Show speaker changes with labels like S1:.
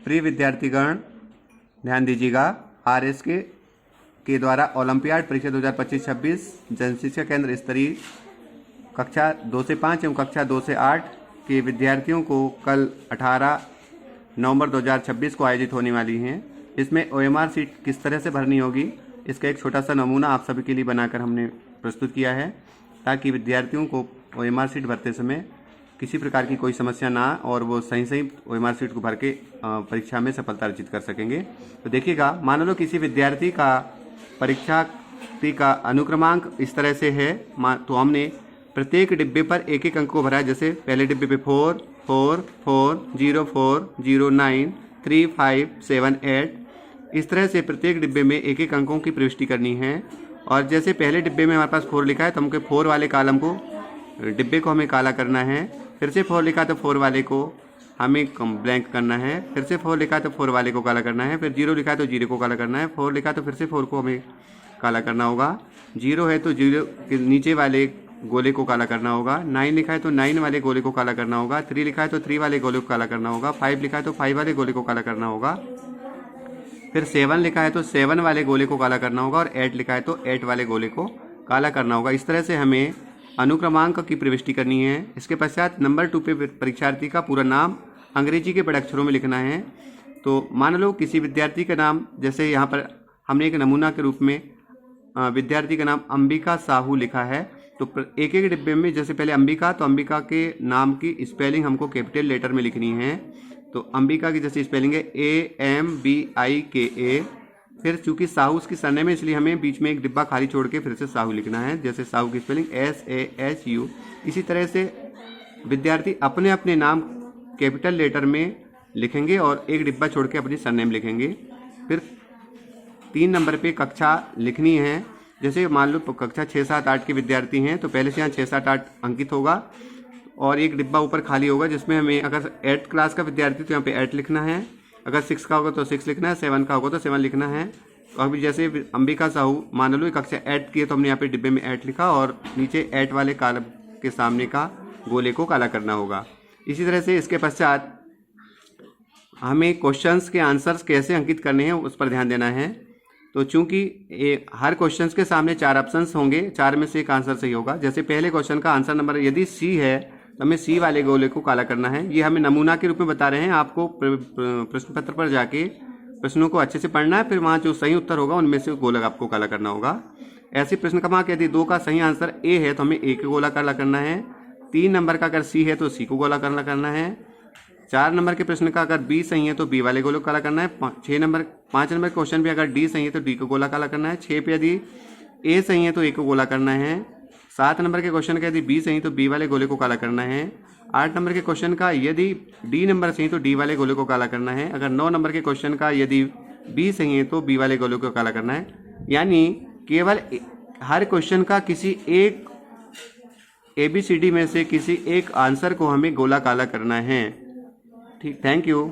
S1: प्रिय विद्यार्थीगण, ध्यान दीजिएगा। RS के द्वारा ओलंपियाड परीक्षा 2025-26 जनशिक्षा केंद्र स्तरीय कक्षा 2 से 5 एवं कक्षा 2 से 8 के विद्यार्थियों को कल 18 नवंबर 2026 को आयोजित होने वाली हैं। इसमें OMR सीट किस तरह से भरनी होगी, इसका एक छोटा सा नमूना आप सभी के लिए बनाकर हमने प्रस्तुत किया है, ताकि विद्यार्थियों को OMR सीट भरते समय किसी प्रकार की कोई समस्या ना और वो सही OMR सीट को भर के परीक्षा में सफलता अर्जित कर सकेंगे। तो देखिएगा, मान लो किसी विद्यार्थी का परीक्षार्थी का अनुक्रमांक इस तरह से है, तो हमने प्रत्येक डिब्बे पर एक एक अंक को भरा है। जैसे पहले डिब्बे पे 4 4 4 0 4 0 9 3 5 7 8, इस तरह से प्रत्येक डिब्बे में एक एक अंकों की प्रविष्टि करनी है। और जैसे पहले डिब्बे में हमारे पास 4 लिखा है, तो हमको 4 वाले कॉलम को, डिब्बे को हमें काला करना है। फिर से 4 लिखा है तो 4 वाले को हमें ब्लैंक करना है। फिर से 4 लिखा है तो 4 वाले को काला करना है। फिर 0 लिखा है तो 0 को काला करना है। 4 लिखा है तो फिर से 4 को हमें काला करना होगा। 0 है तो 0 के नीचे वाले गोले को काला करना होगा। 9 लिखा है तो 9 वाले गोले को काला करना होगा। 3 लिखा है तो 3 वाले गोले को काला करना होगा। 5 लिखा है तो 5 वाले गोले को काला करना होगा। फिर 7 लिखा है तो 7 वाले गोले को काला करना होगा। और 8 लिखा है तो 8 वाले गोले को काला करना होगा। इस तरह से हमें अनुक्रमांक की प्रविष्टि करनी है। इसके पश्चात नंबर 2 पे परीक्षार्थी का पूरा नाम अंग्रेजी के बड़े अक्षरों में लिखना है। तो मान लो किसी विद्यार्थी का नाम, जैसे यहाँ पर हमने एक नमूना के रूप में विद्यार्थी का नाम अंबिका साहू लिखा है, तो एक एक डिब्बे में जैसे पहले अंबिका, तो अंबिका के नाम की स्पेलिंग हमको कैपिटल लेटर में लिखनी है। तो अंबिका की जैसे स्पेलिंग है AMBIKA। फिर चूंकि साहू उसकी सरनेम है, इसलिए हमें बीच में एक डिब्बा खाली छोड़ के फिर से साहू लिखना है। जैसे साहू की स्पेलिंग SAHU। इसी तरह से विद्यार्थी अपने अपने नाम कैपिटल लेटर में लिखेंगे और एक डिब्बा छोड़ के अपनी सरनेम लिखेंगे। फिर 3 नंबर पे कक्षा लिखनी है। जैसे मान लो कक्षा 6, 7, 8 के विद्यार्थी हैं, तो पहले से यहाँ 6, 7, 8 अंकित होगा और एक डिब्बा ऊपर खाली होगा, जिसमें हमें अगर 8th क्लास का विद्यार्थी तो यहाँ पे 8 लिखना है, अगर 6 का होगा तो 6 लिखना है, 7 का होगा तो 7 लिखना है। तो अभी जैसे अंबिका साहू मान लो कक्षा 8 की है, तो हमने यहाँ पे डिब्बे में 8 लिखा और नीचे 8 वाले कॉलम के सामने का गोले को काला करना होगा। इसी तरह से इसके पश्चात हमें क्वेश्चंस के आंसर्स कैसे अंकित करने हैं उस पर ध्यान देना है। तो चूंकि हर क्वेश्चंस के सामने 4 ऑप्शंस होंगे, 4 में से एक आंसर सही होगा। जैसे पहले क्वेश्चन का आंसर नंबर यदि C है, तो हमें C वाले गोले को काला करना है। ये हमें नमूना के रूप में बता रहे हैं, आपको प्रश्न पत्र पर जाके प्रश्नों को अच्छे से पढ़ना है। फिर वहाँ जो सही उत्तर होगा उनमें से गोला आपको काला करना होगा। ऐसे प्रश्न क्रमांक यदि 2 का सही आंसर A है, तो हमें A के गोला काला करना है। 3 नंबर का अगर C है तो C को गोला काला करना है। 4 नंबर के प्रश्न का अगर B सही है तो B वाले गोले को काला करना है। 5 नंबर क्वेश्चन भी अगर D सही है तो D को गोला काला करना है। 6 पे यदि A सही है तो A को गोला करना है। 7 नंबर के क्वेश्चन का यदि B सही तो B वाले गोले को काला करना है। 8 नंबर के क्वेश्चन का यदि D नंबर सही तो D वाले गोले को काला करना है। अगर 9 नंबर के क्वेश्चन का यदि B सही है तो B वाले गोले को काला करना है। यानी केवल हर क्वेश्चन का किसी एक ABCD में से किसी एक आंसर को हमें गोला काला करना है। ठीक, थैंक यू।